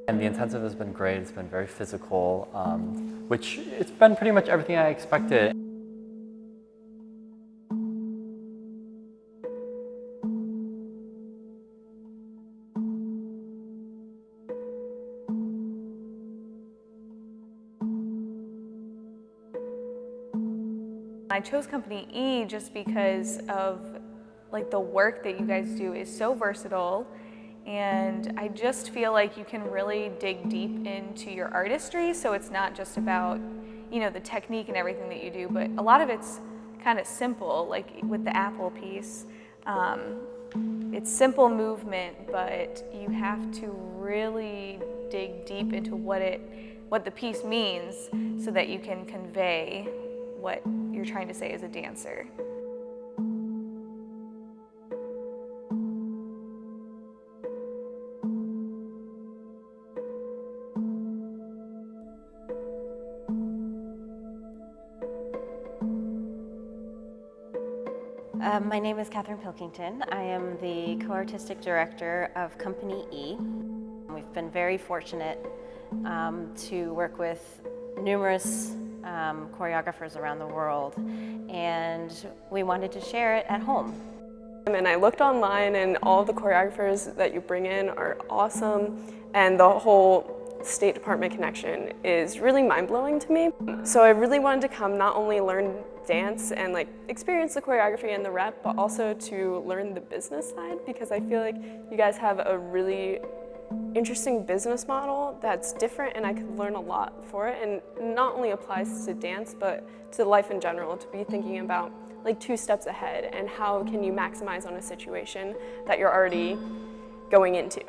And the intensive has been great. It's been very physical, which it's been pretty much everything I expected. I chose CompanyE just because of the work that you guys do is so versatile, and I just feel like you can really dig deep into your artistry, so it's not just about the technique and everything that you do, but a lot of it's kind of simple, like with the apple piece. It's simple movement, but you have to really dig deep into what the piece means so that you can convey what you're trying to say as a dancer. My name is Catherine Pilkington. I am the co-artistic director of CompanyE. We've been very fortunate to work with numerous choreographers around the world, and we wanted to share it at home. And I looked online, and all of the choreographers that you bring in are awesome, and the whole State Department connection is really mind-blowing to me. So I really wanted to come not only learn dance and experience the choreography and the rep, but also to learn the business side, because I feel like you guys have a really interesting business model that's different, and I could learn a lot for it, and not only applies to dance but to life in general, to be thinking about 2 steps ahead and how can you maximize on a situation that you're already going into.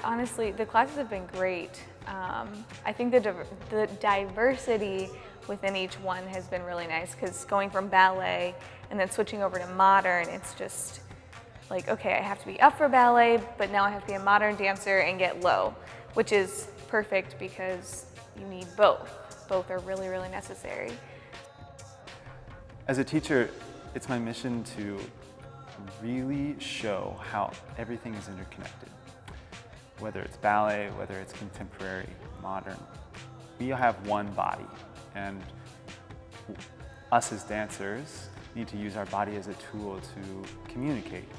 Honestly, the classes have been great. I think the diversity within each one has been really nice, because going from ballet and then switching over to modern, it's just okay, I have to be up for ballet, but now I have to be a modern dancer and get low, which is perfect because you need both. Both are really, really necessary. As a teacher, it's my mission to really show how everything is interconnected. Whether it's ballet, whether it's contemporary, modern, we have one body, and us as dancers need to use our body as a tool to communicate.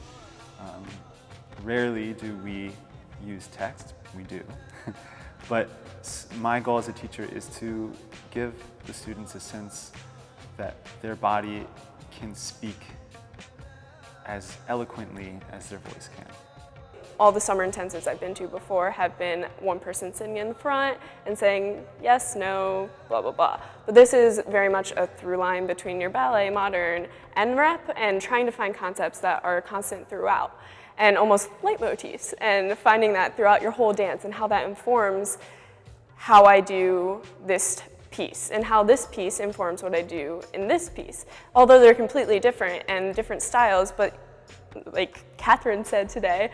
Rarely do we use text, we do, but my goal as a teacher is to give the students a sense that their body can speak as eloquently as their voice can. All the summer intensives I've been to before have been one person sitting in the front and saying yes, no, blah, blah, blah. But this is very much a through line between your ballet, modern, and rep, and trying to find concepts that are constant throughout, and almost leitmotifs, and finding that throughout your whole dance and how that informs how I do this piece and how this piece informs what I do in this piece. Although they're completely different and different styles, but like Catherine said today,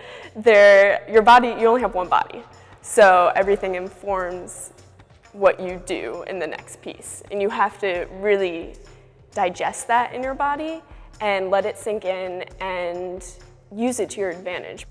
your body, you only have one body. So everything informs what you do in the next piece. And you have to really digest that in your body and let it sink in and use it to your advantage.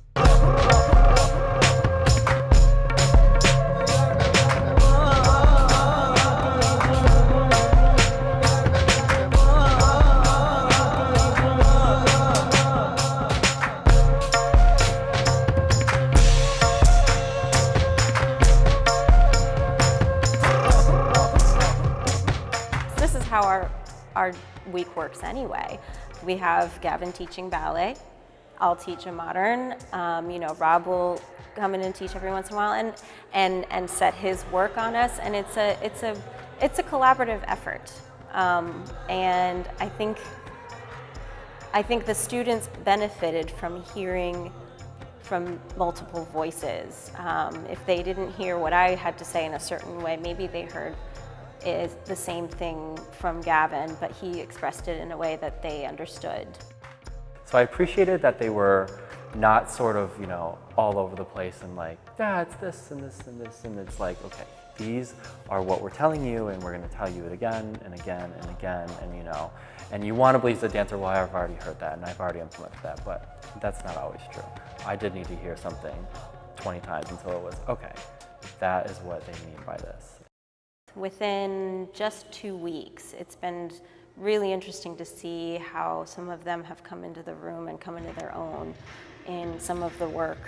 This is how our week works anyway. We have Gavin teaching ballet. I'll teach a modern. Rob will come in and teach every once in a while and set his work on us. And it's a collaborative effort. And I think the students benefited from hearing from multiple voices. If they didn't hear what I had to say in a certain way, maybe they heard is the same thing from Gavin, but he expressed it in a way that they understood. So I appreciated that they were not sort of, all over the place and like, yeah, it's this and this and this, and it's like, okay, these are what we're telling you, and we're going to tell you it again and again and again, and you want to believe the dancer, well, I've already heard that and I've already implemented that, but that's not always true. I did need to hear something 20 times until it was, okay, that is what they mean by this. Within just 2 weeks, it's been really interesting to see how some of them have come into the room and come into their own in some of the work.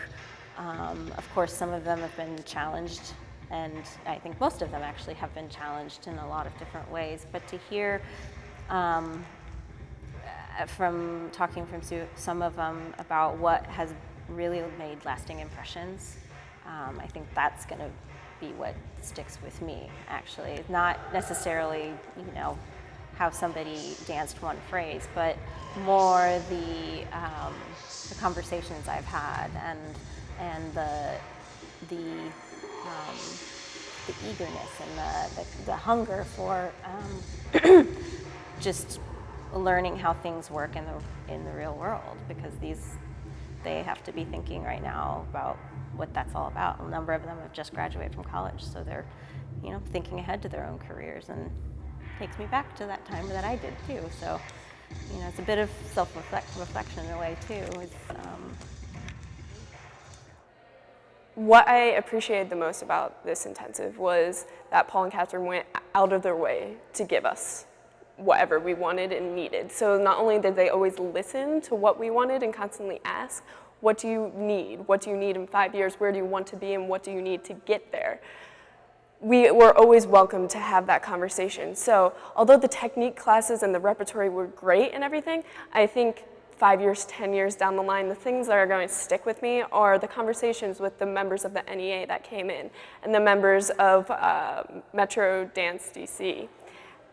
Of course, some of them have been challenged, and I think most of them actually have been challenged in a lot of different ways. But to hear from talking from some of them about what has really made lasting impressions, I think that's going to be what sticks with me, actually. Not necessarily, how somebody danced one phrase, but more the conversations I've had and the eagerness and the hunger for just learning how things work in the real world, because they have to be thinking right now about what that's all about. A number of them have just graduated from college, so they're thinking ahead to their own careers, and takes me back to that time that I did too. So it's a bit of self-reflection in a way too. What I appreciated the most about this intensive was that Paul and Catherine went out of their way to give us whatever we wanted and needed. So not only did they always listen to what we wanted and constantly ask, what do you need? What do you need in 5 years? Where do you want to be, and what do you need to get there? We were always welcome to have that conversation. So although the technique classes and the repertory were great and everything, I think 5 years, 10 years down the line, the things that are going to stick with me are the conversations with the members of the NEA that came in, and the members of Metro Dance DC,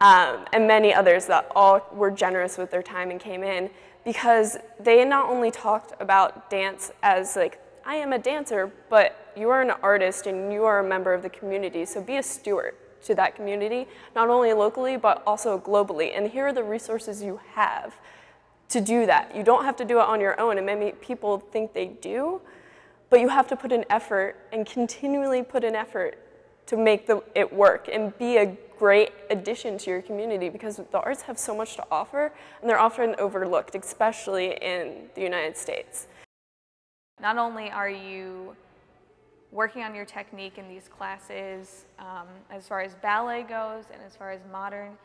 and many others that all were generous with their time and came in, because they not only talked about dance as like, I am a dancer, but you are an artist and you are a member of the community, so be a steward to that community, not only locally, but also globally. And here are the resources you have to do that. You don't have to do it on your own, and many people think they do, but you have to put an effort and continually put an effort to make it work and be a great addition to your community, because the arts have so much to offer, and they're often overlooked, especially in the United States. Not only are you working on your technique in these classes, as far as ballet goes and as far as modern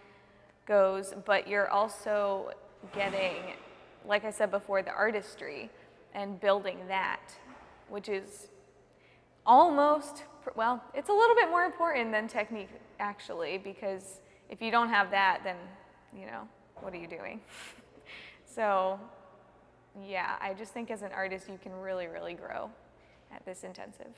goes, but you're also getting, like I said before, the artistry and building that, which is almost, well, it's a little bit more important than technique, actually, because if you don't have that, then, what are you doing? So, yeah, I just think as an artist, you can really, really grow at this intensive.